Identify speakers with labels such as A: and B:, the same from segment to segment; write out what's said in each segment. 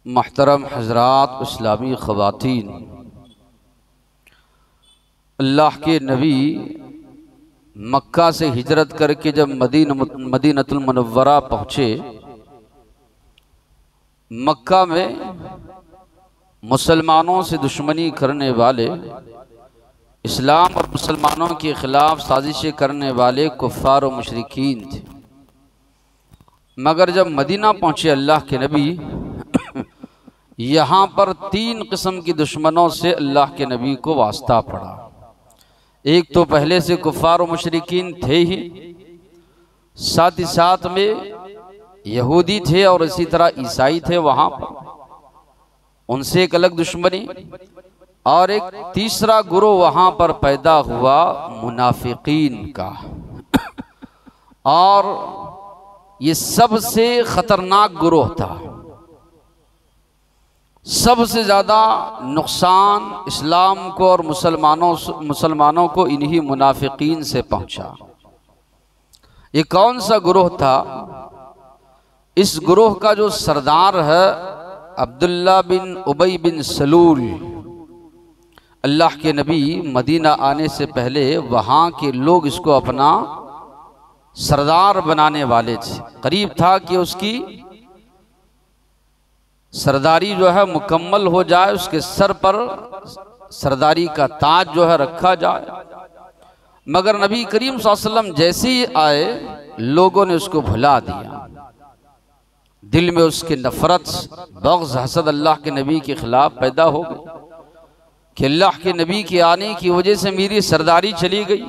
A: मुहतरम हज़रात, इस्लामी ख़वातीन, अल्लाह के नबी मक्का से हिजरत करके जब मदीनतुल मुनव्वरा पहुँचे, मक्का में मुसलमानों से दुश्मनी करने वाले, इस्लाम और मुसलमानों के ख़िलाफ़ साजिशें करने वाले कुफ़ार और मुशरिकीन थे। मगर जब मदीना पहुँचे अल्लाह के नबी, यहाँ पर तीन किस्म की दुश्मनों से अल्लाह के नबी को वास्ता पड़ा। एक तो पहले से कुफ़ार और मुशरिकीन थे ही, साथ ही साथ में यहूदी थे और इसी तरह ईसाई थे, वहाँ पर उनसे एक अलग दुश्मनी। और एक तीसरा गुरोह वहाँ पर पैदा हुआ मुनाफिकीन का, और ये सबसे ख़तरनाक गुरोह था। सबसे ज़्यादा नुकसान इस्लाम को और मुसलमानों को इन्हीं मुनाफिकीन से पहुँचा। ये कौन सा गुरोह था? इस गुरोह का जो सरदार है अब्दुल्ला बिन उबई बिन सलूल, अल्लाह के नबी मदीना आने से पहले वहाँ के लोग इसको अपना सरदार बनाने वाले थे। करीब था कि उसकी सरदारी जो है मुकम्मल हो जाए, उसके सर पर सरदारी का ताज जो है रखा जाए। मगर नबी करीम सल्लल्लाहु अलैहि वसल्लम जैसे ही आए, लोगों ने उसको भुला दिया। दिल में उसकी नफरत, बग़्ज़, हसद अल्लाह के नबी के ख़िलाफ़ पैदा हो गई कि अल्लाह के नबी के आने की वजह से मेरी सरदारी चली गई,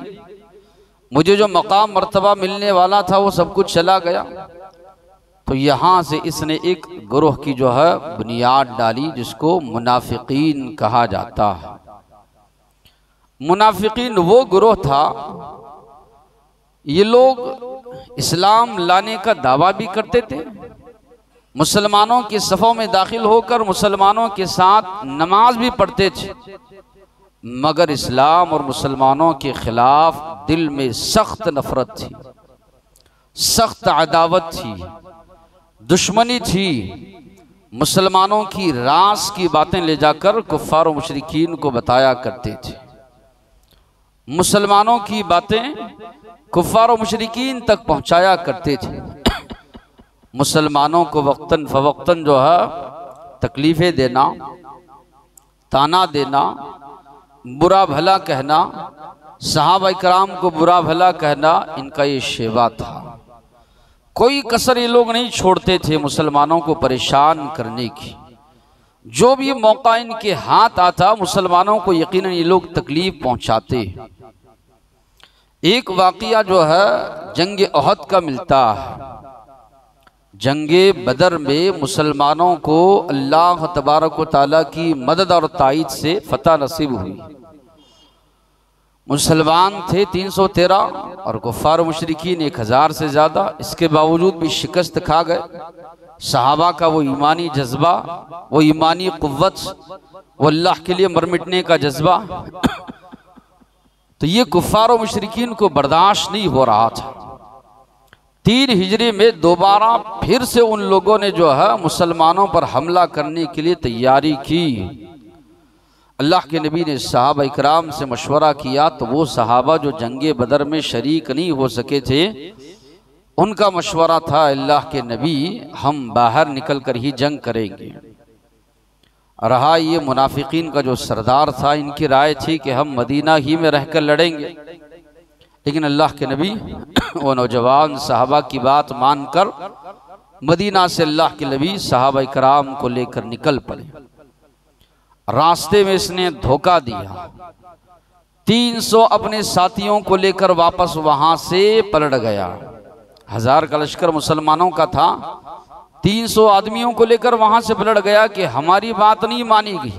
A: मुझे जो मकाम मर्तबा मिलने वाला था वो सब कुछ चला गया। तो यहाँ से इसने एक गुरोह की जो है बुनियाद डाली, जिसको मुनाफिकीन कहा जाता है। मुनाफिकीन वो गुरोह था, ये लोग इस्लाम लाने का दावा भी करते थे, मुसलमानों के सफ़ों में दाखिल होकर मुसलमानों के साथ नमाज भी पढ़ते थे, मगर इस्लाम और मुसलमानों के ख़िलाफ़ दिल में सख्त नफ़रत थी, सख्त अदावत थी, दुश्मनी थी। मुसलमानों की रास की बातें ले जाकर कुफ़ार और मुशरिकीन को बताया करते थे। मुसलमानों की बातें कुफ़ार और मुशरिकीन तक पहुंचाया करते थे। मुसलमानों को वक्तन फवक्तन जो है तकलीफ़ें देना, ताना देना, बुरा भला कहना, सहाबा इकराम को बुरा भला कहना, इनका ये शेवा था। कोई कसर ये लोग नहीं छोड़ते थे मुसलमानों को परेशान करने की। जो भी मौका इनके हाथ आता, मुसलमानों को यकीनन ये लोग तकलीफ पहुंचाते। एक वाक़िया जो है जंग उहद का मिलता है। जंगे बदर में मुसलमानों को अल्लाह तबारक व तआला की मदद और ताईद से फतह नसीब हुई। मुसलमान थे 313 और कुफ़ार मुशरिकीन 1000 से ज़्यादा। इसके बावजूद भी शिकस्त खा गए। सहाबा का वो ईमानी जज्बा, वो ईमानी क़ुव्वत, वो अल्लाह के लिए मर मिटने का जज्बा, तो ये कुफ़ार मुशरिकीन को बर्दाश्त नहीं हो रहा था। 3 हिजरी में दोबारा फिर से उन लोगों ने जो है मुसलमानों पर हमला करने के लिए तैयारी की। अल्लाह के नबी ने सहाबा इकराम से मशवरा किया, तो वो सहाबा जो जंगे बदर में शरीक नहीं हो सके थे, उनका मशवरा था, अल्लाह के नबी हम बाहर निकल कर ही जंग करेंगे। रहा ये मुनाफिकीन का जो सरदार था, इनकी राय थी कि हम मदीना ही में रहकर लड़ेंगे। लेकिन अल्लाह के नबी वो नौजवान सहाबा की बात मानकर मदीना से अल्लाह के नबी सहाबा इकराम को लेकर निकल पड़े। रास्ते में इसने धोखा दिया, 300 अपने साथियों को लेकर वापस वहां से पलट गया। 1000 का लश्कर मुसलमानों का था, 300 आदमियों को लेकर वहां से पलट गया कि हमारी बात नहीं मानी गई,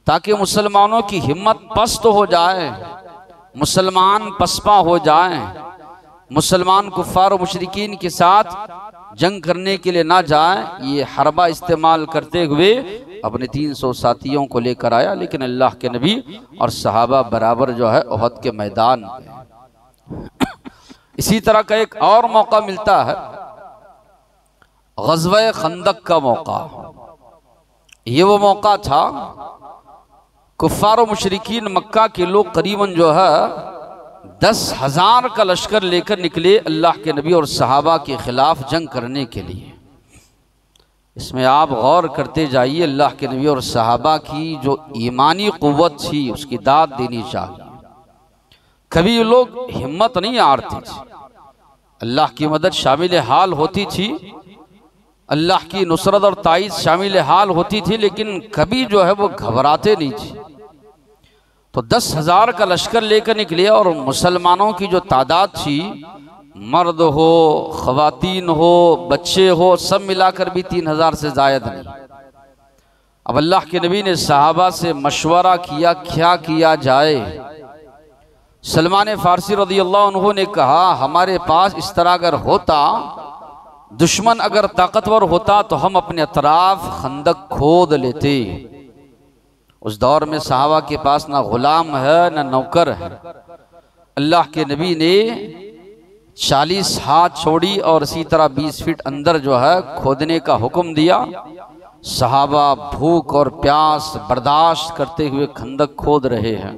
A: ताकि मुसलमानों की हिम्मत पस्त हो जाए, मुसलमान पसपा हो जाए, मुसलमान कुफ़ार और मुशरिकीन के साथ जंग करने के लिए ना जाए। ये हरबा इस्तेमाल करते हुए अपने 300 साथियों को लेकर आया। लेकिन अल्लाह के नबी और सहाबा बराबर जो है उहद के मैदान में। इसी तरह का एक और मौका मिलता है, ग़ज़वा खंदक का मौका। ये वो मौका था, कुफ्फार और मुशरिकीन मक्का के लोग करीबन जो है 10,000 का लश्कर लेकर निकले अल्लाह के नबी और सहाबा के खिलाफ जंग करने के लिए। इसमें आप गौर करते जाइए, अल्लाह के नबी और सहाबा की जो ईमानी क़ुव्वत थी उसकी दाद देनी चाहिए। कभी ये लोग हिम्मत नहीं हारते थे, अल्लाह की मदद शामिल हाल होती थी, अल्लाह की नुसरत और ताईद शामिल हाल होती थी, लेकिन कभी जो है वो घबराते नहीं थे। तो 10,000 का लश्कर लेकर निकले और मुसलमानों की जो तादाद थी, मर्द हो, ख़वातीन हो, बच्चे हो, सब मिलाकर भी 3,000 से ज़ायद नहीं। अब अल्लाह के नबी ने सहाबा से मशवरा किया क्या किया जाए। सलमान फ़ारसी रज़ियल्लाहु अन्हु ने कहा, हमारे पास इस तरह अगर होता, दुश्मन अगर ताकतवर होता तो हम अपने अतराफ खंदक खोद लेते। उस दौर में सहाबा के पास ना गुलाम है ना नौकर है। अल्लाह के नबी ने 40 हाथ छोड़ी और इसी तरह 20 फीट अंदर जो है खोदने का हुक्म दिया। सहाबा भूख और प्यास बर्दाश्त करते हुए खंदक खोद रहे हैं।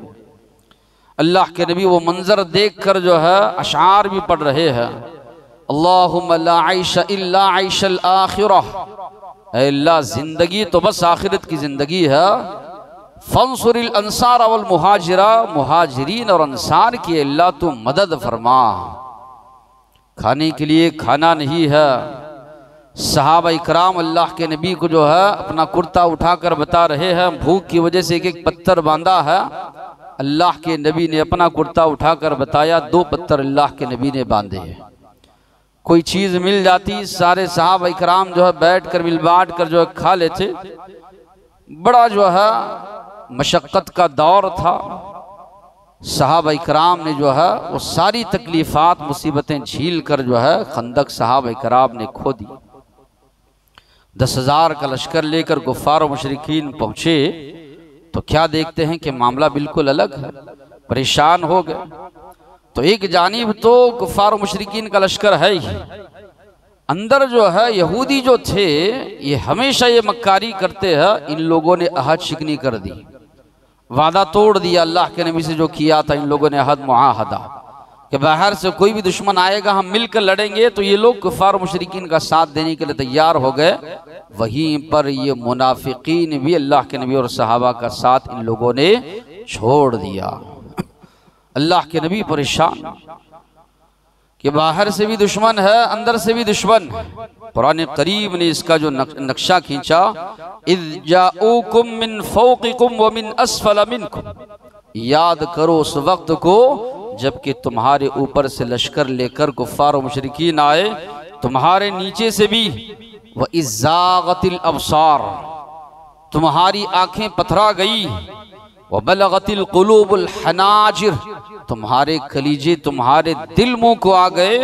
A: अल्लाह के नबी वो मंजर देखकर जो है अशार भी पढ़ रहे हैं, अल्लाहुम्मा ला आइशा इल्ला आइशल आखिरह, ऐ अल्लाह जिंदगी तो बस आखिरत की जिंदगी है। फंसुरिल अंसार वल मुहाजिरा, मुहाजिरीन और अंसार की अल्लाह तू मदद फरमा। खाने के लिए खाना नहीं है। सहाबा इकराम अल्लाह के नबी को जो है अपना कुर्ता उठाकर बता रहे हैं, भूख की वजह से एक एक पत्थर बांधा है। अल्लाह के नबी ने अपना कुर्ता उठाकर बताया, 2 पत्थर अल्लाह के नबी ने बांधे हैं। कोई चीज़ मिल जाती, सारे सहाबा इकराम जो है बैठ कर मिल बांट कर जो है खा लेते। बड़ा जो है मशक्क़त का दौर था। सहाबा इकराम ने जो है वो सारी तकलीफ़ात मुसीबतें झील कर जो है खंदक सहाबा इकराम ने खो दी। 10,000 का लश्कर लेकर कुफ्फार और मुशरिकीन पहुँचे तो क्या देखते हैं कि मामला बिल्कुल अलग है। परेशान हो गए। तो एक जानिब तो कुफ्फार और मुशरिकीन का लश्कर है ही, अंदर जो है यहूदी जो थे ये हमेशा ये मक्कारी करते हैं। इन लोगों ने अहद शिकनी कर दी, वादा तोड़ दिया अल्लाह के नबी से जो किया था इन लोगों ने अहद मुआहदा कि बाहर से कोई भी दुश्मन आएगा हम मिलकर लड़ेंगे। तो ये लोग कुफ्फार मुशरिकीन का साथ देने के लिए तैयार हो गए। वहीं पर ये मुनाफिकीन भी अल्लाह के नबी और सहाबा का साथ इन लोगों ने छोड़ दिया। अल्लाह के नबी परेशान कि बाहर से भी दुश्मन है, अंदर से भी दुश्मन। कुरान करीम ने इसका जो नक्शा खींचा, इज़ जाऊकुम मिन फौकिकुम व मिन अस्फल मिनकुम, याद करो उस वक्त को जबकि तुम्हारे ऊपर से लश्कर लेकर कुफ्फार और मुशरिकीन आए, तुम्हारे नीचे से भी, व इज़्ज़ागतिल अबसार, तुम्हारी आंखें पथरा गई, व बलगतिल कुलूबुल हनाजिर, तुम्हारे कलीजे तुम्हारे दिल मुंह को आ गए,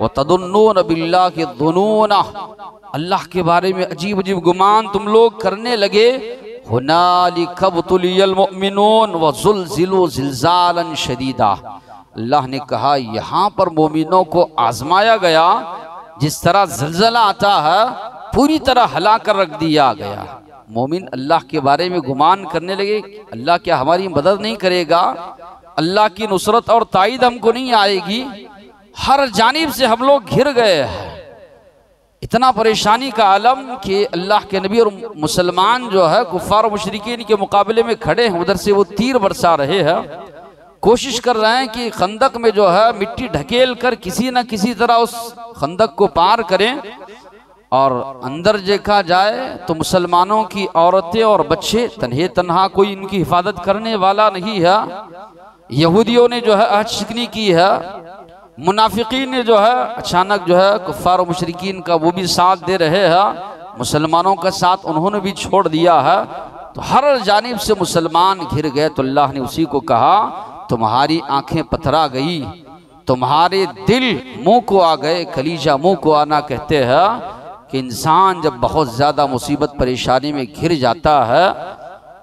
A: व तदुन्नून बिल्लाहि दुनूना, अल्लाह के बारे में अजीब अजीब गुमान तुम लोग करने लगे। हुनालिका बुतुलियल मुमिनून व ज़ुलज़िलू ज़िलज़ालन शदीदा, अल्लाह ने कहा यहाँ पर मोमिनों को आजमाया गया, जिस तरह ज़लज़ला आता है पूरी तरह हला कर रख दिया गया। मोमिन अल्लाह के बारे में गुमान करने लगे, अल्लाह क्या हमारी मदद नहीं करेगा, अल्लाह की नुसरत और ताईद हमको नहीं आएगी। हर जानिब से हम लोग घिर गए हैं। इतना परेशानी का आलम कि अल्लाह के नबी और मुसलमान जो है कुफ्फार और मुशरिकीन के मुकाबले में खड़े हैं। उधर से वो तीर बरसा रहे हैं, कोशिश कर रहे हैं कि खंदक में जो है मिट्टी ढकेल कर किसी न किसी तरह उस खंदक को पार करें। और अंदर देखा जाए तो मुसलमानों की औरतें और बच्चे तन्हे तन्हा, कोई इनकी हिफाजत करने वाला नहीं है। यहूदियों ने जो है अहद शिकनी की है, मुनाफिकीन ने जो है अचानक जो है कुफ्फार और मुशरिकीन का वो भी साथ दे रहे हैं, मुसलमानों का साथ उन्होंने भी छोड़ दिया है। तो हर जानिब से मुसलमान घिर गए। तो अल्लाह ने उसी को कहा, तुम्हारी आंखें पथरा गई, तुम्हारे दिल मुंह को आ गए। कलीजा मुंह को आना कहते हैं कि इंसान जब बहुत ज़्यादा मुसीबत परेशानी में घिर जाता है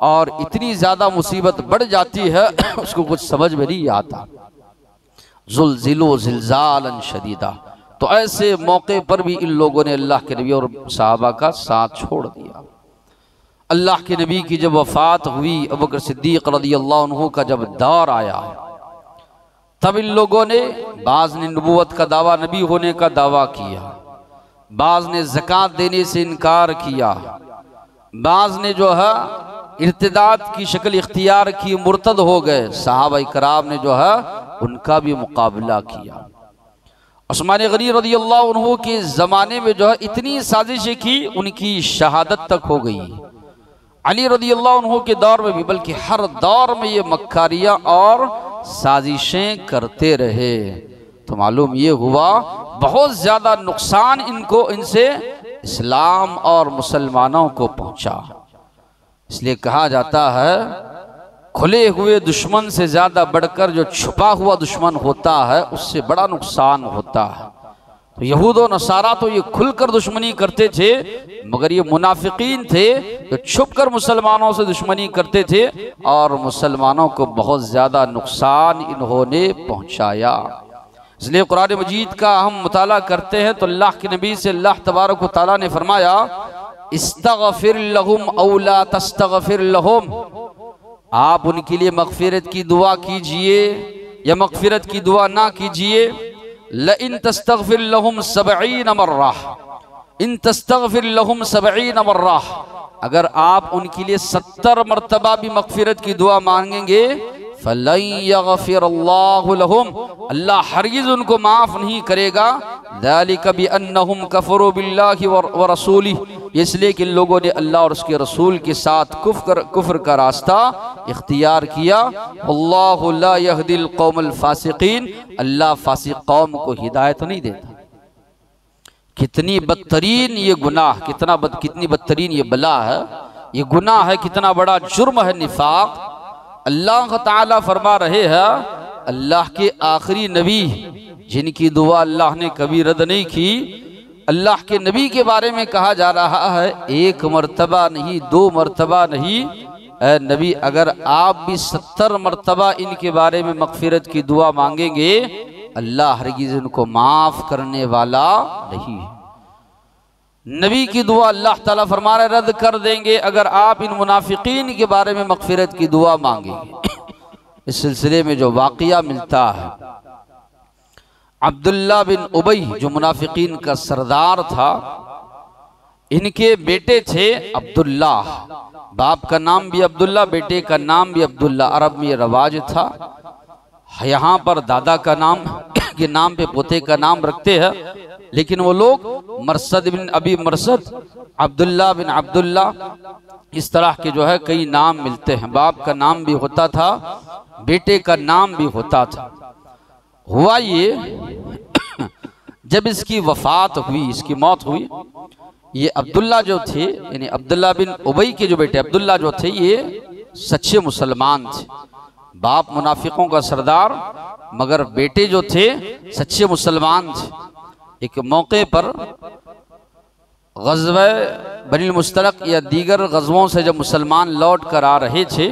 A: और इतनी ज़्यादा मुसीबत बढ़ जाती है उसको कुछ समझ में नहीं आता। ज़ुलज़िलू ज़िलज़ालन शदीदा, तो ऐसे मौके पर भी इन लोगों ने अल्लाह के नबी और सहाबा का साथ छोड़ दिया। अल्लाह के नबी की जब वफ़ात हुई, अबू बकर सिद्दीक़ रज़ियल्लाहु अन्हु का जब दौर आया, तब इन लोगों ने, बाज़ ने नबूवत का दावा, नबी होने का दावा किया, बाज़ ने ज़कात देने से इनकार किया, बाज़ ने जो है इर्तिदाद की शक्ल इख्तियार की, मुर्तद हो गए। सहाबा इकराम ने जो है उनका भी मुकाबला किया। उस्मान गनी रज़ियल्लाहु अन्हु के ज़माने में जो है इतनी साजिशें की, उनकी शहादत तक हो गई। अली रज़ियल्लाहु अन्हु के दौर में भी, बल्कि हर दौर में ये मक्कारियाँ और साजिशें करते रहे। तो मालूम ये हुआ बहुत ज़्यादा नुकसान इनसे इस्लाम और मुसलमानों को पहुँचा। इसलिए कहा जाता है खुले हुए दुश्मन से ज़्यादा बढ़कर जो छुपा हुआ दुश्मन होता है उससे बड़ा नुकसान होता है। तो यहूद और नसारा तो ये खुलकर दुश्मनी करते थे, मगर ये मुनाफिकीन थे जो छुपकर मुसलमानों से दुश्मनी करते थे और मुसलमानों को बहुत ज़्यादा नुकसान इन्होंने पहुँचाया। इसलिए कुरान मजीद का हम मुताला करते हैं तो अल्लाह के नबी से अल्लाह तबारक व तआला ने फरमाया, इस्तगफिर लहुम औ ला तस्तगफिर लहुम, आप उनके लिए मगफिरत की दुआ कीजिए या मगफिरत की दुआ ना कीजिए। लइन तस्तगफिर लहुम 70 मर्रा, इन तस्तगफिर लहुम 70 मर्रा, अगर आप उनके लिए 70 मरतबा भी मगफिरत की दुआ मांगेंगे, फलन यगफिरल्लाहु लहुम, अल्लाह हरगिज़ उनको माफ़ नहीं करेगा। ज़ालिका बिअन्नहुम कफ़रू बिल्लाहि व रसूलिही, इसलिए कि लोगों ने अल्लाह और उसके रसूल के साथ कुफ्र का रास्ता इख्तियार किया। अल्लाहु ला यहदिल कौमल फासिकीन, अल्लाह फासिक कौम को हिदायत नहीं देता। कितनी बदतरीन ये गुनाह, कितनी बदतरीन ये बला है, ये गुनाह है, कितना बड़ा जुर्म है निफाक। अल्लाह ताला फरमा रहे हैं, अल्लाह के आखिरी नबी जिनकी दुआ अल्लाह ने कभी रद्द नहीं की, अल्लाह के नबी के बारे में कहा जा रहा है 1 मरतबा नहीं, 2 मरतबा नहीं, ऐ नबी अगर आप भी 70 मरतबा इनके बारे में मगफिरत की दुआ मांगेंगे, अल्लाह हरगिज़ इनको माफ़ करने वाला नहीं है। नबी की दुआ अल्लाह ताला फरमा रहे रद्द कर देंगे अगर आप इन मुनाफिकीन के बारे में मगफिरत की दुआ मांगेंगे। इस सिलसिले में जो वाक़या मिलता है, अब्दुल्ला बिन उबई जो मुनाफिकीन का सरदार था, इनके बेटे थे अब्दुल्ला, बाप का नाम भी अब्दुल्ला, बेटे का नाम भी अब्दुल्ला। अरब में ये रवाज था, यहाँ पर दादा का नाम के नाम पे पोते का नाम रखते हैं, लेकिन वो लोग मरसद बिन अबी मरसद, अब्दुल्ला बिन अब्दुल्ला, इस तरह के जो है कई नाम मिलते हैं। बाप का नाम भी होता था, बेटे का नाम भी होता था। हुआ ये जब इसकी वफात हुई, इसकी मौत हुई, ये अब्दुल्ला जो थे, यानी अब्दुल्ला बिन उबई के जो बेटे अब्दुल्ला जो थे, ये सच्चे मुसलमान थे। बाप मुनाफिकों का सरदार, मगर बेटे जो थे सच्चे मुसलमान थे। एक मौके पर ग़ज़वा बनील मुस्तलक या दीगर ग़ज़वों से जब मुसलमान लौट कर आ रहे थे,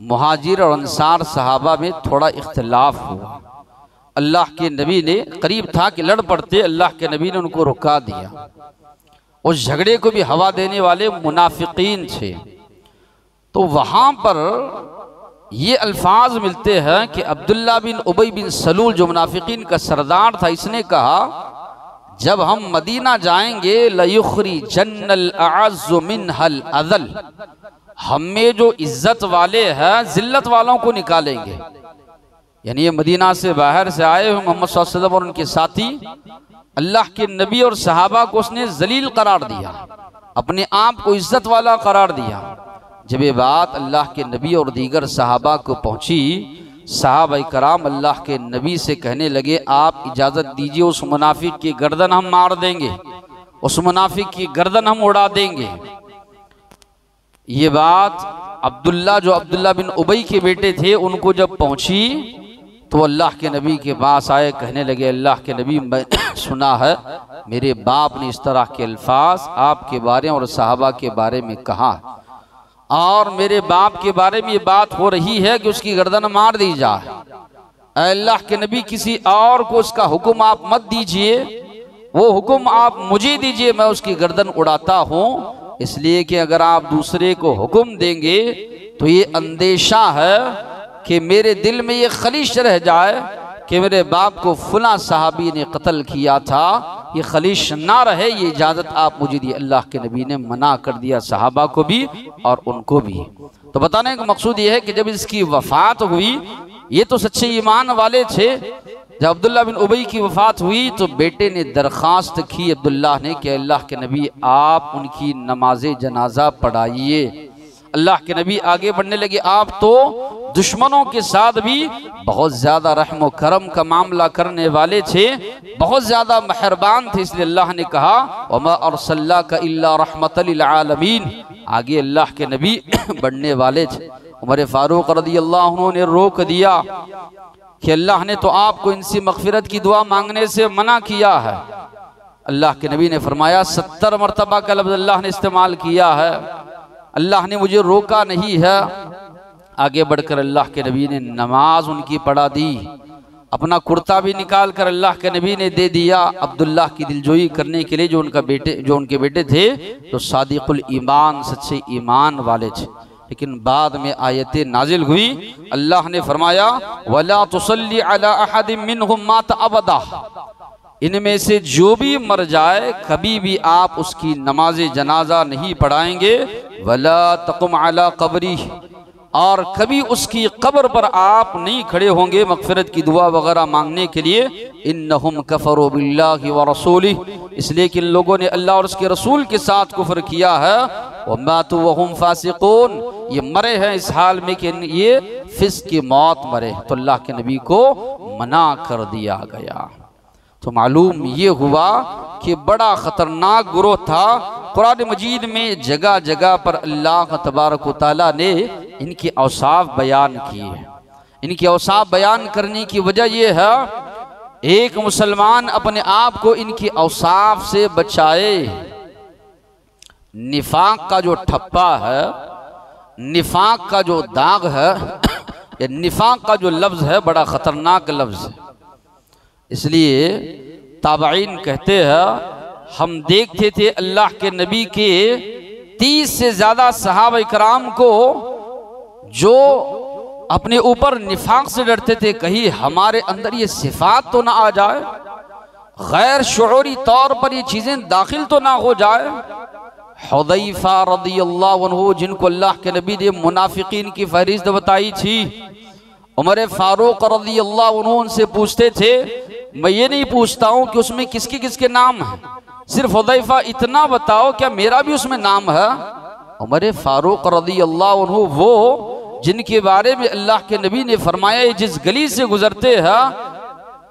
A: मुहाजिर और अंसार सहाबा में थोड़ा इख्तिलाफ हुआ। अल्लाह के नबी ने, करीब था कि लड़ पड़ते, अल्लाह के नबी ने उनको रुका दिया। उस झगड़े को भी हवा देने वाले मुनाफिकीन थे। तो वहाँ पर ये अल्फाज मिलते हैं कि अब्दुल्ला बिन उबई बिन सलूल जो मुनाफिकीन का सरदार था, इसने कहा जब हम मदीना जाएंगे लयुखरी जन्नल अअज़्ज़ु मिनहल अज़ल, हमें जो इज्जत वाले हैं जिल्लत वालों को निकालेंगे। यानी ये मदीना से बाहर से आए हुए मोहम्मद सल्लल्लाहु अलैहि वसल्लम और उनके साथी, अल्लाह के नबी और सहाबा को उसने जलील करार दिया, अपने आप को इज्जत वाला करार दिया। जब ये बात अल्लाह के नबी और दीगर सहाबा को पहुंची, सहाबा कराम अल्लाह के नबी से कहने लगे, आप इजाज़त दीजिए, उस मुनाफिक की गर्दन हम मार देंगे, उस मुनाफिक की गर्दन हम उड़ा देंगे। ये बात अब्दुल्ला बिन उबई के बेटे थे, उनको जब पहुंची तो अल्लाह के नबी के पास आए, कहने लगे, अल्लाह के नबी मैं सुना है मेरे बाप ने इस तरह के अल्फाज आपके बारे और सहाबा के बारे में कहा, और मेरे बाप के बारे में ये बात हो रही है कि उसकी गर्दन मार दी जाए। अल्लाह के नबी किसी और को उसका हुक्म आप मत दीजिए, वो हुक्म आप मुझे दीजिए, मैं उसकी गर्दन उड़ाता हूँ इसलिए कि अगर आप दूसरे को हुक्म देंगे तो ये अंदेशा है कि मेरे दिल में ये खलिश रह जाए कि मेरे बाप को फला साहबी ने कत्ल किया था, ये खलिश ना रहे, ये इजाज़त आप मुझे दी। अल्लाह के नबी ने मना कर दिया, सहाबा को भी और उनको भी। तो बताने का मकसूद ये है कि जब इसकी वफात हुई, ये तो सच्चे ईमान वाले थे। जब अब्दुल्ला बिन उबई की वफात हुई तो बेटे ने दरख्वास्त की अब्दुल्ला ने कि अल्लाह के नबी आप उनकी नमाज जनाजा पढ़ाइए। अल्लाह के नबी आगे बढ़ने लगे, आप तो दुश्मनों के साथ भी बहुत ज्यादा रहम करम का मामला करने वाले थे, बहुत ज्यादा मेहरबान थे, इसलिए अल्लाह ने कहा वमा अरसलनाका इल्ला रहमतल लिल आलमीन। आगे अल्लाह के नबी बढ़ने वाले थे। उमर फारूक रज़ियल्लाहु अन्हु ने रोक दिया कि अल्लाह ने तो आपको इनसे मगफिरत की दुआ मांगने से मना किया है। अल्लाह के नबी ने फरमाया 70 मरतबा का लफ्ज़ अल्लाह ने इस्तेमाल किया है, अल्लाह ने मुझे रोका नहीं है। आगे बढ़कर अल्लाह के नबी ने नमाज उनकी पढ़ा दी, अपना कुर्ता भी निकाल कर अल्लाह के नबी ने दे दिया अब्दुल्लाह की दिलजोई करने के लिए, जो उनके बेटे थे तो सादिकुल ईमान, सच्चे ईमान वाले थे। लेकिन बाद में आयतें नाजिल हुई, अल्लाह ने फरमाया वला तुसल्ली अला अहदिम मिनहुम मात अबदा, इनमें से जो भी मर जाए कभी भी आप उसकी नमाज जनाजा नहीं पढ़ाएंगे। वला तकुम अला कब्री, और कभी उसकी कब्र पर आप नहीं खड़े होंगे मगफिरत की दुआ वगैरह मांगने के लिए। इन्नहुम कफरू बिल्लाहि व रसूलिही, इसलिए कि इन लोगों ने अल्लाह और उसके रसूल के साथ कुफ्र किया है। व मातू वहुम फासिकून, ये मरे हैं इस हाल में कि ये फिस्क की मौत मरे, तो अल्लाह के नबी को मना कर दिया गया। तो मालूम ये हुआ कि बड़ा ख़तरनाक गुरोह था। कुरान मजीद में जगह जगह पर अल्लाह तबारक व तआला ने इनकी औसाफ बयान की है। इनकी औसाफ बयान करने की वजह यह है, एक मुसलमान अपने आप को इनकी औसाफ से बचाए। निफाक का जो ठप्पा है, निफाक का जो दाग है, या निफाक का जो लफ्ज़ है, बड़ा ख़तरनाक लफ्ज़ है। इसलिए ताबईन कहते हैं, हम देखते थे अल्लाह के नबी के 30 से ज़्यादा सहाबा इकराम को जो अपने ऊपर निफाक से डरते थे, कहीं हमारे अंदर ये सिफात तो ना आ जाए, गैर शुऊरी तौर पर ये चीज़ें दाखिल तो ना हो जाए। हुदैफा रज़ियल्लाहु अन्हु, जिनको अल्लाह के नबी ने मुनाफिकीन की फहरिस्त बताई थी, उमर फारूक रज़ियल्लाहु अन्हु उनसे पूछते थे, मैं ये नहीं पूछता हूँ कि उसमें किसके किसके नाम है, सिर्फ हुदैफा इतना बताओ क्या मेरा भी उसमें नाम है। उमर फारूक रज़ियल्लाहु अन्हु वो जिनके बारे में अल्लाह के नबी ने फरमाया जिस गली से गुजरते हैं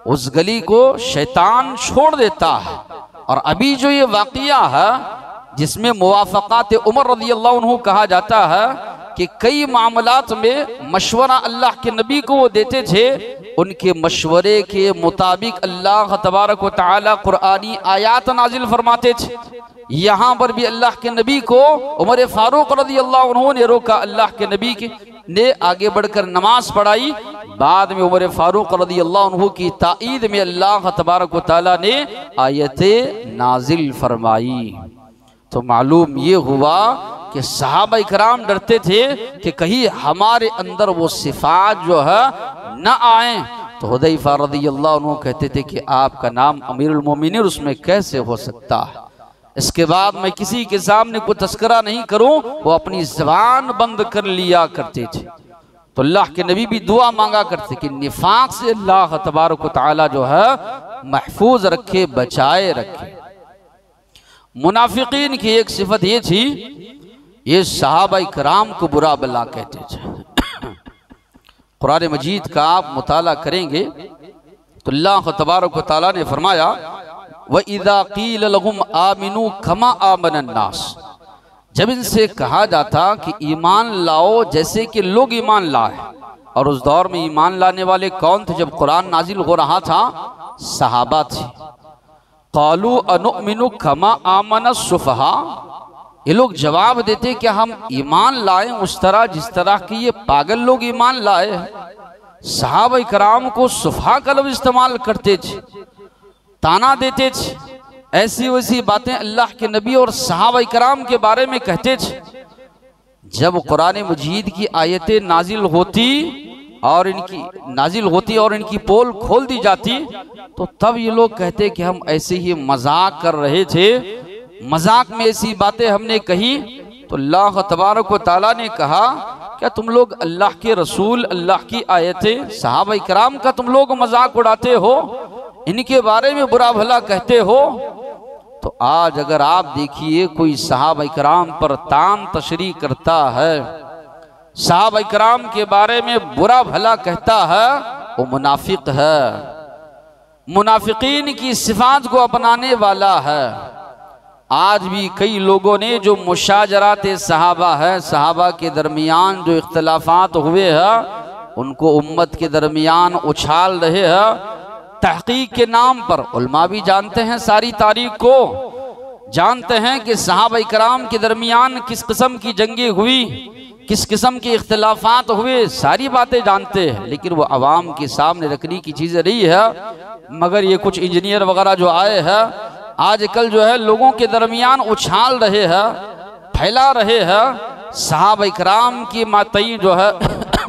A: उस गली को शैतान छोड़ देता है। और अभी जो ये वाक़िया है जिसमें मुवाफ़क़ात उमर रज़ियल्लाहु अन्हु कहा जाता है कि कई मामलात में मशवरा अल्लाह के नबी को वो देते थे, उनके मशवरे के मुताबिक अल्लाह तबारक व तआला कुरानी आयात नाजिल फरमाते थे। यहाँ पर भी अल्लाह के नबी को उमर फारूक रज़ियल्लाहु अन्हु ने रोका, अल्लाह के नबी ने आगे बढ़कर नमाज पढ़ाई। बाद में उमर फारूक रज़ियल्लाहु अन्हु की ताईद में अल्लाह तबारक व तआला ने आयतें नाजिल फरमाई। तो मालूम ये हुआ कि सहाबा इकराम डरते थे कि कहीं हमारे अंदर वो सिफात जो है न आए। तो हुदैफा रज़ियल्लाहु अन्हु कहते थे कि आपका नाम अमीरुल मोमिनीन उसमें कैसे हो सकता है। इसके बाद मैं किसी के सामने कोई तस्करा नहीं करूं, वो अपनी ज़बान बंद कर लिया करते थे। तो अल्लाह के नबी भी दुआ मांगा करते कि निफाक से अल्लाह तबारक व तआला जो है महफूज रखे, बचाए रखे। मुनाफिकीन की एक सिफत ये थी, ये सहाबा इकराम को बुरा भला कहते थे। कुरान मजीद का आप मुताला करेंगे तो अल्लाह तबारक व तआला ने फरमाया व इज़ा क़ील लहुम आमिनू कमा आमनन नास, जब इनसे कहा जाता कि ईमान लाओ जैसे कि लोग ईमान लाए। और उस दौर में ईमान लाने वाले कौन थे? जब कुरान नाजिल हो रहा था सहाबा थे। क़ालू अनुमिनु कमा आमन सुफ़हा, ये लोग जवाब देते कि हम ईमान लाए उस तरह जिस तरह की ये पागल लोग ईमान लाए हैं। सहाबा इकराम को सुफ़हा का लफ्ज़ इस्तेमाल करते थे, ताना देते थे ऐसी वैसी बातें अल्लाह के नबी और सहाबा इकराम के बारे में कहते थे। जब कुरान मजीद की आयतें नाजिल होती और इनकी पोल खोल दी जाती तो तब ये लोग कहते कि हम ऐसे ही मजाक कर रहे थे, मजाक में ऐसी बातें हमने कही। तो अल्लाह तबारक व तआला ने कहा, क्या तुम लोग अल्लाह के रसूल, अल्लाह की आयतें, सहाबा इकराम का तुम लोग मजाक उड़ाते हो, इनके बारे में बुरा भला कहते हो? तो आज अगर आप देखिए कोई सहाबा इकराम पर तान तशरी करता है, सहाबा इकराम के बारे में बुरा भला कहता है, वो मुनाफिक है, मुनाफिकीन की सिफात को अपनाने वाला है। आज भी कई लोगों ने जो मुशाजरात सहाबा है, सहाबा के दरमियान जो इख्तलाफात हुए हैं, उनको उम्मत के दरमियान उछाल रहे हैं तहकीक के नाम पर। उलमा भी जानते हैं सारी तारीख को, जानते हैं कि सहाबा इकराम के दरमियान किस किस्म की जंगें हुई, किस किस्म के इख्तलाफात हुए, सारी बातें जानते हैं, लेकिन वो अवाम के सामने रखने की चीज़ें नहीं है। मगर ये कुछ इंजीनियर वगैरह जो आए हैं आजकल जो है लोगों के दरमियान उछाल रहे हैं, फैला रहे हैं सहाबा इकराम की मातई जो है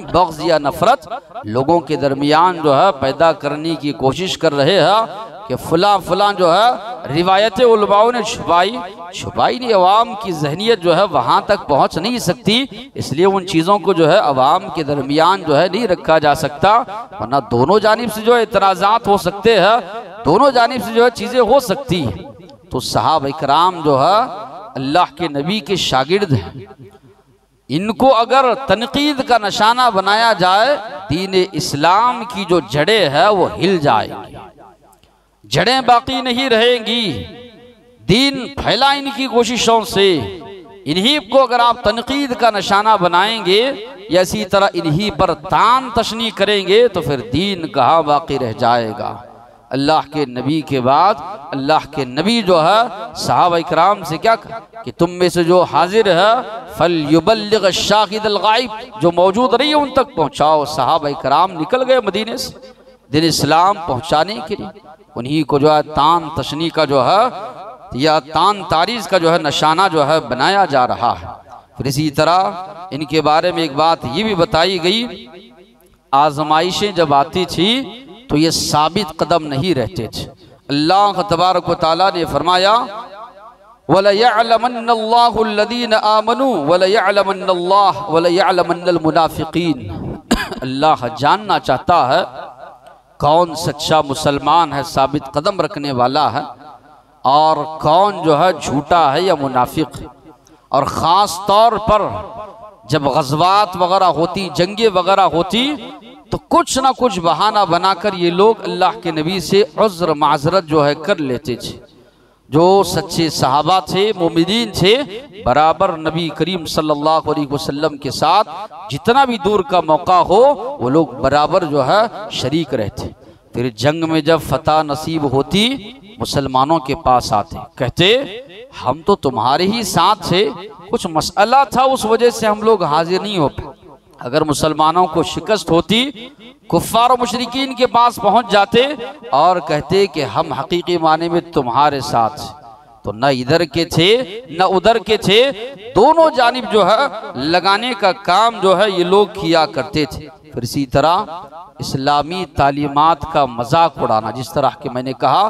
A: बग़्ज़ या नफरत लोगों के दरमियान जो है पैदा करने की कोशिश कर रहे हैं कि फुला जो है रिवायतें उलमाओं ने छुपाई नहीं, अवाम की जहनियत जो है वहाँ तक पहुँच नहीं सकती, इसलिए उन चीज़ों को जो है अवाम के दरमियान जो है नहीं रखा जा सकता, वरना दोनों जानिब से जो है इतराज़ात हो सकते हैं, दोनों जानिब से जो है चीज़ें हो सकती हैं। तो सहाबा इकराम जो है अल्लाह के नबी के शागिर्द हैं, इनको अगर तनकीद का निशाना बनाया जाए, दीन इस्लाम की जो जड़ें है वो हिल जाएंगी, जड़ें बाकी नहीं रहेंगी। दीन फैला इनकी कोशिशों से, इन्हीं को अगर आप तनकीद का निशाना बनाएंगे या इसी तरह इन्हीं पर तान तशनी करेंगे तो फिर दीन कहाँ बाकी रह जाएगा। अल्लाह के नबी के बाद अल्लाह के नबी जो है सहाबा इकराम से क्या कि तुम में से जो हाजिर है फल युबल्लिग शाहिद अल गाइब, जो मौजूद नहीं है उन तक पहुँचाओ। सहाबा इकराम निकल गए मदीने से दिन इस्लाम पहुँचाने के लिए, उन्हीं को जो है तान तशनी का जो है या तान तारीज़ का जो है निशाना जो है बनाया जा रहा है। फिर इसी तरह इनके बारे में एक बात ये भी बताई गई, आजमाइशें जब आती थी तो ये साबित कदम नहीं रहते थे। अल्लाह तबारक व तआला ने फरमाया वला यअलमन्नल्लाहु अल्लज़ीना आमनू वला यअलमन्नल्लाह वला यअलमन्नल मुनाफिकीन। अल्लाह जानना चाहता है कौन सच्चा मुसलमान है, साबित कदम रखने वाला है, और कौन जो है झूठा है या मुनाफिक है। और ख़ास तौर पर जब गज़वात वगैरह होती, जंगे वगैरह होती, तो कुछ ना कुछ बहाना बनाकर ये लोग अल्लाह के नबी से उज़्र माज़रत जो है कर लेते थे। जो सच्चे सहाबा थे, मोमिनीन थे, बराबर नबी करीम सल्लल्लाहु अलैहि वसल्लम के साथ जितना भी दूर का मौका हो वो लोग बराबर जो है शरीक रहते। फिर जंग में जब फतह नसीब होती मुसलमानों के पास आते, कहते हम तो तुम्हारे ही साथ थे, कुछ मसला था उस वजह से हम लोग हाजिर नहीं हो पाए। अगर मुसलमानों को शिकस्त होती कुफ्फार और मुशरिकीन के पास पहुंच जाते और कहते कि हम हकीकी माने में तुम्हारे साथ, तो न इधर के थे न उधर के थे, दोनों जानिब जो है लगाने का काम जो है ये लोग किया करते थे। फिर इसी तरह इस्लामी तालीमात का मजाक उड़ाना, जिस तरह के मैंने कहा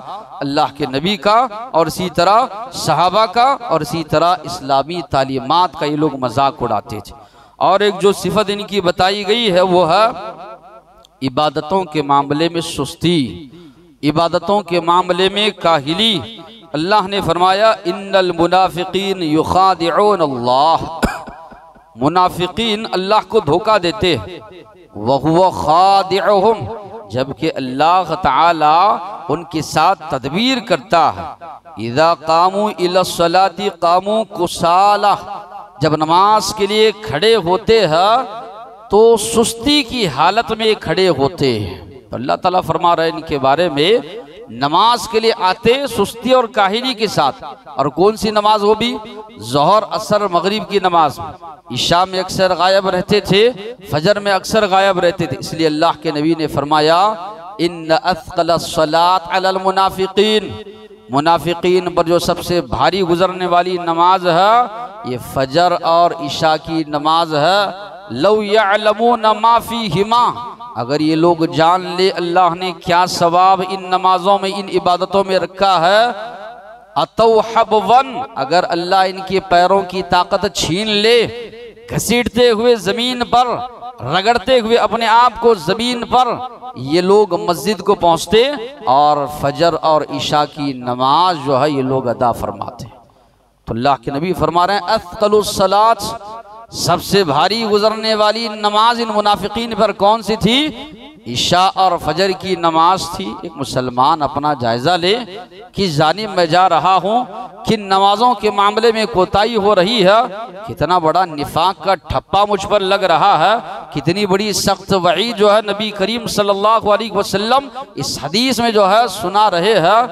A: अल्लाह के नबी का और इसी तरह सहाबा का और इसी तरह इस्लामी तालीमात का ये लोग मजाक उड़ाते थे। और एक जो सिफत इनकी बताई गई है वो है इबादतों के मामले में सुस्ती, इबादतों के मामले में काहिली। अल्लाह ने फरमाया इन्नल मुनाफिकीन युखादिऊन अल्लाह, मुनाफिकीन अल्लाह को धोखा देते हैं, वहुवा खादिउहुम, जबकि अल्लाह ताला उनके साथ तदबीर करता है। इज़ा कामू इलस्सलाति कामू कुसाला, जब नमाज के लिए खड़े होते हैं तो सुस्ती की हालत में खड़े होते हैं। तो अल्लाह ताला फरमा रहे हैं इनके बारे में, नमाज के लिए आते सुस्ती और काहिली के साथ। और कौन सी नमाज हो भी? ज़ोहर असर मगरिब की नमाज, इशा में अक्सर गायब रहते थे, फजर में अक्सर गायब रहते थे। इसलिए अल्लाह के नबी ने फरमाया इन्न अथक़ल सलात अलल मुनाफिकीन, मुनाफिकीन पर जो सबसे भारी गुजरने वाली नमाज है ये फजर और इशा की नमाज है। लौ यअलमून मा फीहिमा, अगर ये लोग जान ले अल्लाह ने क्या सवाब इन नमाजों में, इन इबादतों में रखा है। अतौ हबवन, अगर अल्लाह इनके पैरों की ताकत छीन ले, घसीटते हुए जमीन पर, रगड़ते हुए अपने आप को जमीन पर, ये लोग मस्जिद को पहुंचते और फजर और इशा की नमाज जो है ये लोग अदा फरमाते। तो अल्लाह के नबी फरमा रहे हैं अथकलुस सलात, सबसे भारी गुजरने वाली नमाज इन मुनाफिकीन पर कौन सी थी? इशा और फजर की नमाज थी। एक मुसलमान अपना जायजा ले कि जानिब मैं जा रहा हूँ, किन नमाजों के मामले में कोताही हो रही है, कितना बड़ा निफाक का ठप्पा मुझ पर लग रहा है, कितनी बड़ी सख्त वईद जो है नबी करीम सल्लल्लाहु अलैहि वसल्लम इस हदीस में जो है सुना रहे हैं।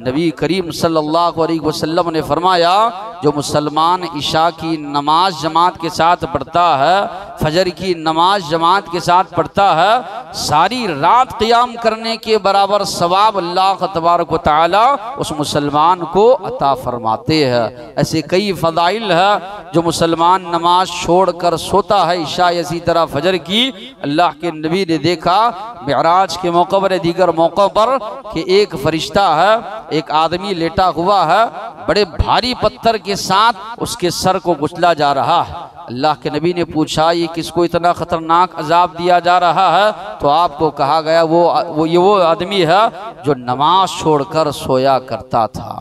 A: नबी करीम सल्लल्लाहु अलैहि वसल्लम ने फरमाया जो मुसलमान इशा की नमाज जमात के साथ पढ़ता है, फजर की नमाज जमात के साथ पढ़ता है, सारी रात क़ियाम करने के बराबर सवाब अल्लाह तबारक व तआला उस मुसलमान को अता फरमाते हैं। ऐसे कई फ़दाइल है जो मुसलमान नमाज छोड़कर सोता है, इशा इसी तरह फजर की। अल्लाह के नबी ने देखा मिअराज के मौके पर, दीगर मौक़ों पर कि एक फरिश्ता है, एक आदमी लेटा हुआ है, बड़े भारी पत्थर के साथ उसके सर को कुचला जा रहा है। अल्लाह के नबी ने पूछा ये किसको इतना खतरनाक अजाब दिया जा रहा है? तो आपको कहा गया वो आदमी है जो नमाज छोड़कर सोया करता था।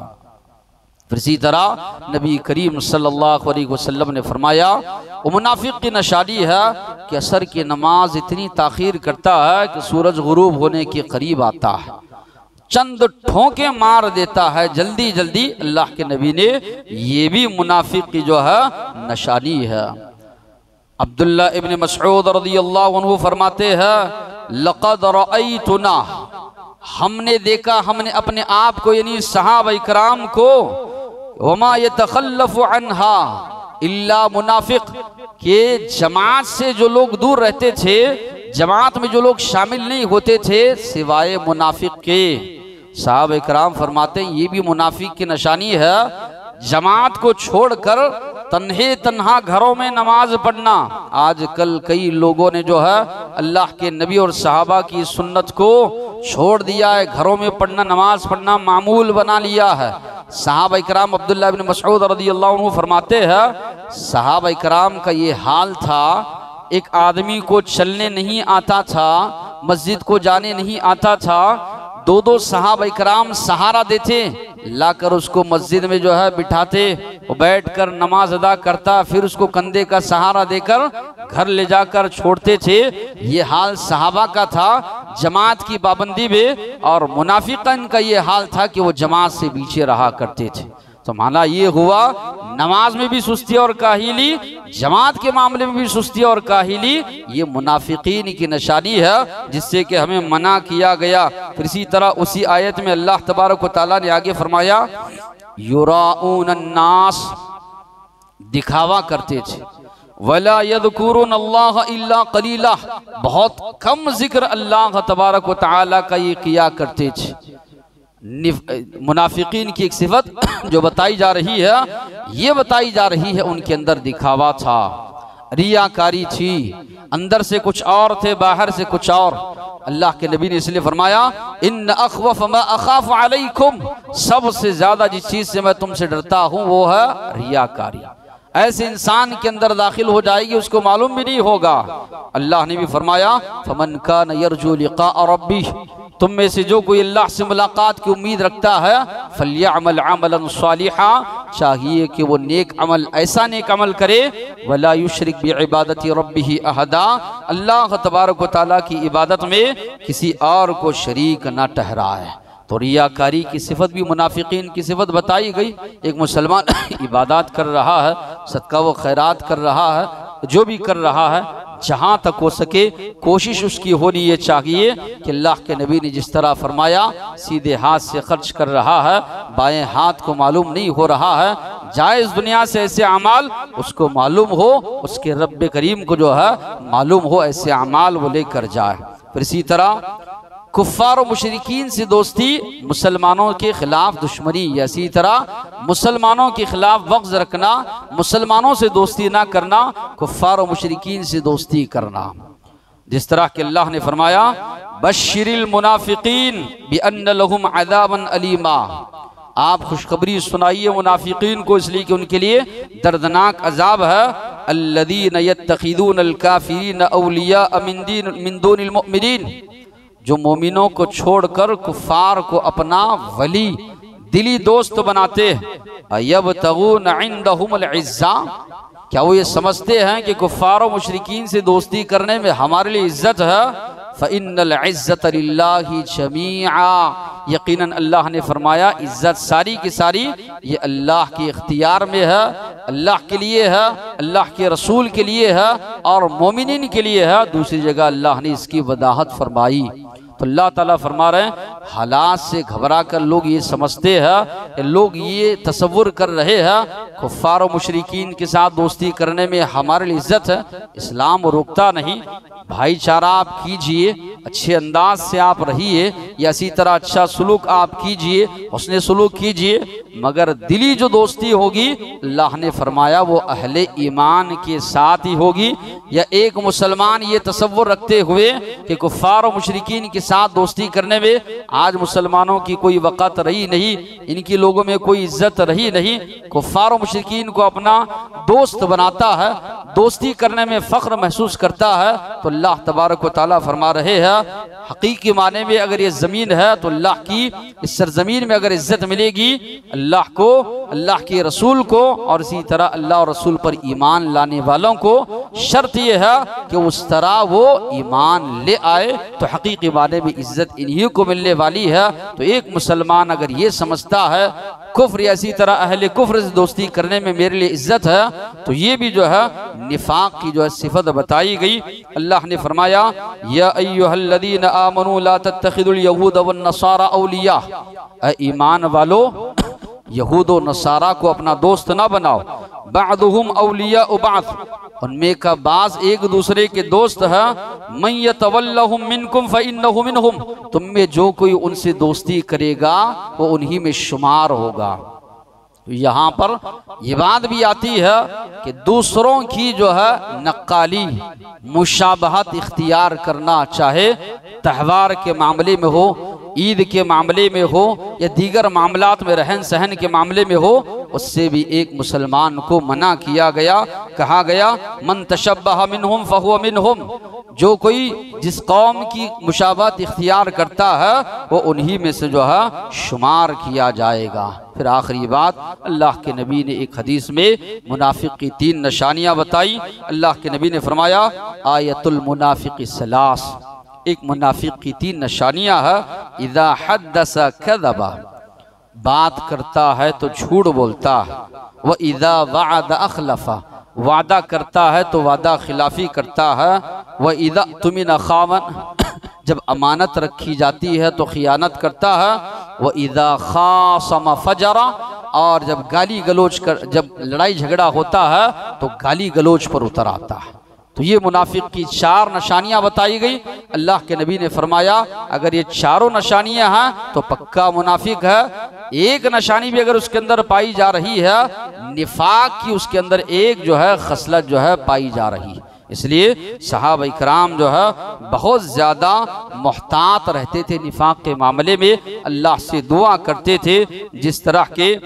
A: फिर इसी तरह नबी करीम सल्लल्लाहु अलैहि वसल्लम ने फरमाया वो मुनाफिक की निशानी है कि असर की नमाज इतनी ताखीर करता है कि सूरज गुरूब होने के करीब आता है, चंद ठोंके मार देता है जल्दी जल्दी। अल्लाह के नबी ने ये भी मुनाफिक की जो है निशानी है। अब्दुल्ला इब्न मसऊद रज़ियल्लाहु अन्हु फरमाते हैं लक़द रअयतुना, हमने देखा, हमने अपने आप को यानी सहाबा इकराम को, वमा यतखल्लफु अन्हा इल्ला मुनाफिक, के जमात से जो लोग दूर रहते थे, जमात में जो लोग शामिल नहीं होते थे सिवाय मुनाफिक के। साहब इकराम फरमाते हैं ये भी मुनाफिक की निशानी है, जमात को छोड़कर तन्हे तन्हा घरों में नमाज पढ़ना। आजकल कई लोगों ने जो है अल्लाह के नबी और सहाबा की सुन्नत को छोड़ दिया है, घरों में पढ़ना, नमाज पढ़ना मामूल बना लिया है। सहाबा इकराम अब्दुल्ला इब्न मसऊद रज़ियल्लाहु अन्हु फरमाते हैं सहाबा इकराम का ये हाल था, एक आदमी को चलने नहीं आता था, मस्जिद को जाने नहीं आता था, दो दो सहाबा इकराम सहारा देते, लाकर उसको मस्जिद में जो है बिठाते, वो बैठकर नमाज अदा करता, फिर उसको कंधे का सहारा देकर घर ले जाकर छोड़ते थे। ये हाल सहाबा का था जमात की पाबंदी में, और मुनाफिकन का ये हाल था कि वो जमात से पीछे रहा करते थे। तो माना ये हुआ नमाज में भी सुस्ती और काहिली, जमात के मामले में भी सुस्ती और काहिली, ये मुनाफिकीन की निशानी है जिससे कि हमें मना किया गया। फिर इसी तरह उसी आयत में अल्लाह तबारक व तआला ने आगे फरमाया युराऊन अन्नास, दिखावा करते थे, वला यज़कुरून अल्लाह इल्ला कलीला, बहुत कम जिक्र अल्लाह तबारक व तआला का ये किया करते थे। मुनाफिकीन की एक सिफत जो बताई जा रही है, ये बताई जा रही है उनके अंदर दिखावा था, रियाकारी थी, अंदर से कुछ और थे, बाहर से कुछ और। अल्लाह के नबी ने इसलिए फरमाया इन अखवफ मा अखाफ अलैकुम, सबसे ज्यादा जिस चीज से मैं तुमसे डरता हूँ वो है रियाकारी। ऐसे इंसान के अंदर दाखिल हो जाएगी, उसको मालूम भी नहीं होगा। अल्लाह ने भी फरमाया फमन कान यरजू लिक़ा रब्बी, तुम में से जो कोई अल्लाह से मुलाकात की उम्मीद रखता है फल्यअमल अमलन सालिहा, चाहिए कि वो नेक अमल, ऐसा नेक अमल करे, वला युशरिक बिइबादति रब्बिही अहदा, अल्लाह तबारक व तआला की इबादत में किसी और को शरीक ना ठहराए। तो रियाकारी की सिफत भी मुनाफिकीन की सिफत बताई गई। एक मुसलमान इबादत कर रहा है, सदका व खैरात कर रहा है, जो भी कर रहा है, जहाँ तक हो सके कोशिश उसकी होनी ये चाहिए कि अल्लाह के नबी ने जिस तरह फरमाया सीधे हाथ से खर्च कर रहा है, बाएं हाथ को मालूम नहीं हो रहा है, जायज़ दुनिया से ऐसे अमाल उसको मालूम हो, उसके रब्बे करीम को जो है मालूम हो, ऐसे अमाल वो लेकर जाए। फिर इसी तरह कुफ्फार और मुशरिकीन से दोस्ती मुसलमानों के खिलाफ दुश्मनी, इसी तरह मुसलमानों के खिलाफ वग़्ज़ रखना, मुसलमानों से दोस्ती ना करना, कुफ्फार और मुशरिकीन से दोस्ती करना। जिस तरह के अल्लाह ने फरमाया बश्शिरिल मुनाफिकीन बिअन्न लहुम अज़ाबन अलीमा, आप खुशखबरी सुनाइए मुनाफिकीन को, इसलिए कि उनके लिए दर्दनाक अजाब है। अल्लज़ीना यत्तखिज़ूनल काफ़िरीन औलिया मिन दूनिल मुमिनीन, जो मोमिनों को छोड़कर कुफ्फार को अपना वली दिली दोस्त बनाते हैं। यबतगून इंदहुमुल इज़्ज़ा, क्या वो ये समझते हैं कि कुफ्फार और मुशरिकीन से दोस्ती करने में हमारे लिए इज्जत है? फ़इन्नल इज़्ज़त लिल्लाहि जमीआ, यकीनन अल्लाह ने फरमाया इज्जत सारी की सारी ये अल्लाह के इख्तियार में है, अल्लाह के लिए है, अल्लाह के रसूल के लिए है और मोमिनीन के लिए है। दूसरी जगह अल्लाह ने इसकी वदाहत फरमाई। तो अल्लाह ताला फरमा रहे हैं हालात से घबरा कर लोग ये समझते हैं, लोग ये तसव्वुर कर रहे हैं कुफ्फार और मुशरिकीन के साथ दोस्ती करने में हमारे लिए इज्जत है। इस्लाम रोकता नहीं, भाईचारा आप कीजिए, अच्छे अंदाज से आप रहिए, या इसी तरह अच्छा सुलूक आप कीजिए, हुस्ने सुलूक कीजिए, मगर दिली जो दोस्ती होगी अल्लाह ने फरमाया वो अहले ईमान के साथ ही होगी। या एक मुसलमान ये तसव्वुर रखते हुए कि कुफ्फार और मुशरिकीन के साथ दोस्ती करने में आज मुसलमानों की कोई वक़्त रही नहीं, इनकी लोगों में कोई इज्जत रही नहीं, कुफ्फार और मुशरिकीन को अपना दोस्त बनाता है, दोस्ती करने में फ़ख्र महसूस करता है, तो अल्लाह तबारक व तआला फरमा रहे हैं हकीकी माने में अगर ये ज़मीन है तो अल्लाह की इस सरजमीन में अगर इज्जत मिलेगी अल्लाह को, अल्लाह के रसूल को और इसी तरह अल्लाह और रसूल पर ईमान लाने वालों को। शर्त यह है कि उस तरह वो ईमान ले आए तो हकीकी माने में इज्जत इन्हीं को मिलने वाली है। तो एक मुसलमान अगर ये समझता है कुफ्र या इसी तरह अहले कुफ्र से दोस्ती करने में मेरे लिए इज्जत है, तो ये भी जो है निफाक की जो है सिफत बताई गई। अल्लाह ने फरमाया या अय्युहल्लज़ीना आमनू ला तत्तखिदुल यहूद वन नसारा औलिया, ऐ ईमान वालो यहूद और नसारा को अपना दोस्त ना बनाओ। बादुहुम औलिया बाद, उनमें का बाज एक दूसरे के दोस्त है। मन यतवल्लहुम मिनकुम फइन्नहु मिनहुम, तुम में जो कोई उनसे दोस्ती करेगा वो उन्हीं में शुमार होगा। यहाँ पर ये बात भी आती है कि दूसरों की जो है नक्काली मुशाबहत इख्तियार करना, चाहे त्यौहार के मामले में हो, ईद के मामले में हो या दीगर मामलात में रहन सहन के मामले में हो, उससे भी एक मुसलमान को मना किया गया। कहा गया मन तशब्बह मिनहुम फहुव मिनहुम, जो कोई जिस कौम की मुशाबहत इख्तियार करता है वो उन्हीं में से जो है शुमार किया जाएगा। फिर आखिरी बात, अल्लाह के नबी ने एक हदीस में मुनाफिक की 3 निशानियां बताई। अल्लाह के नबी ने फरमाया आयतुल मुनाफिक सलास, एक मुनाफिक की 3 निशानियां है। इज़ा हद्दसा कज़बा, बात करता है तो झूठ बोलता है। व इज़ा वअदा अखलफा, वादा करता है तो वादा खिलाफी करता है। व इज़ा तुमिना खावन, जब अमानत रखी जाती है तो खियानत करता है। व इज़ा खासम फजरा, और जब गाली गलोच कर, जब लड़ाई झगड़ा होता है तो गाली गलोच पर उतर आता है। तो ये मुनाफिक की 4 निशानियां बताई गई। अल्लाह के नबी ने फरमाया अगर ये चारों निशानियां हैं तो पक्का मुनाफिक है। एक निशानी भी अगर उसके अंदर पाई जा रही है निफाक की, उसके अंदर एक जो है खसलत जो है पाई जा रही है। इसलिए सहाबा इकराम जो है बहुत ज़्यादा मुहतात रहते थे निफाक के मामले में, अल्लाह से दुआ करते थे। जिस तरह के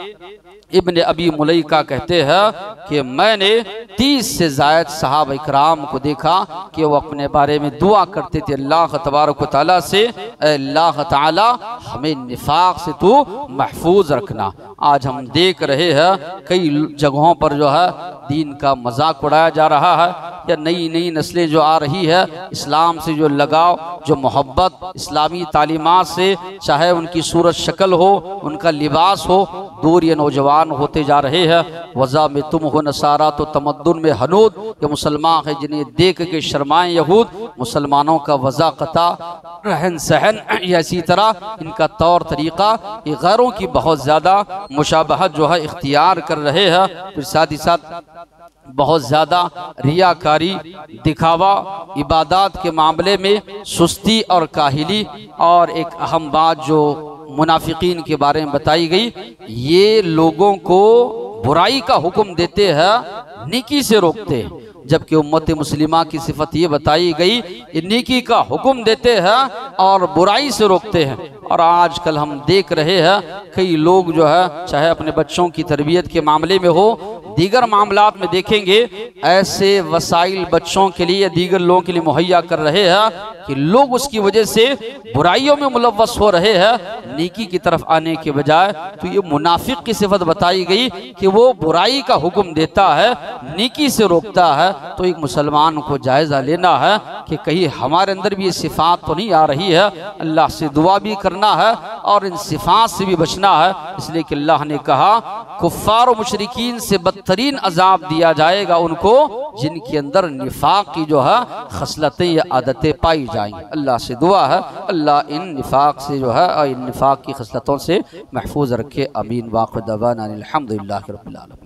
A: इब्न अबी मुलैका कहते हैं कि मैंने 30 से ज़ायद सहाबा इकराम को देखा कि वो अपने बारे में दुआ करते थे अल्लाह तबारक व तआला से, अल्लाह ताला हमें निफाक से तू महफूज रखना। आज हम देख रहे हैं कई जगहों पर जो है दीन का मजाक उड़ाया जा रहा है, या नई नई नस्लें जो आ रही है इस्लाम से जो लगाव, जो मोहब्बत इस्लामी तालीमात से, चाहे उनकी सूरत शक्ल हो, उनका लिबास हो, दूर ये नौजवान होते जा रहे हैं। वज़ा में तुम हो नसारा तो तमद्दुन में हनूद, ये मुसलमान है जिन्हें देख के शर्माएं यहूद। मुसलमानों का वज़ाक़ता, रहन सहन, या इसी तरह इनका तौर तरीक़ा, ये गैरों की बहुत ज़्यादा मुशाबहत जो है इख्तियार कर रहे हैं। फिर साथ ही साथ बहुत ज़्यादा रियाकारी, दिखावा, इबादत के मामले में सुस्ती और काहिली, और एक अहम बात जो मुनाफिकीन के बारे में बताई गई, ये लोगों को बुराई का हुक्म देते हैं, नेकी से रोकते हैं। जबकि उम्मत मुस्लिमा की सिफत ये बताई गई, ये नेकी का हुक्म देते हैं और बुराई से रोकते हैं। और आजकल हम देख रहे हैं कई लोग जो है, चाहे अपने बच्चों की तरबियत के मामले में हो, दीगर मामलात में देखेंगे, ऐसे वसाइल बच्चों के लिए, दीगर लोगों के लिए मुहैया कर रहे हैं कि लोग उसकी वजह से बुराइयों में मुलव्वस हो रहे हैं, नेकी की तरफ आने के बजाय। तो ये मुनाफिक की सिफत बताई गई कि वो बुराई का हुक्म देता है, नेकी से रोकता है। तो एक मुसलमान को जायज़ा लेना है कि कहीं हमारे अंदर भी ये सिफात तो नहीं आ रही है। अल्लाह से दुआ भी करना है और इन सिफात से भी बचना है, इसलिए कि अल्लाह ने कहा कुफ्फार और मुशरिकीन से बदतरीन अजाब दिया जाएगा उनको जिनके अंदर निफाक की जो है खसलतें या आदतें पाई जाएंगी। अल्लाह से दुआ है अल्लाह इन निफाक से जो है, इन निफाक की खसलतों से महफूज रखे। अमीन। वाक़िअ दवाना अनिल हम्दुलिल्लाहि रब्बिल आलमीन।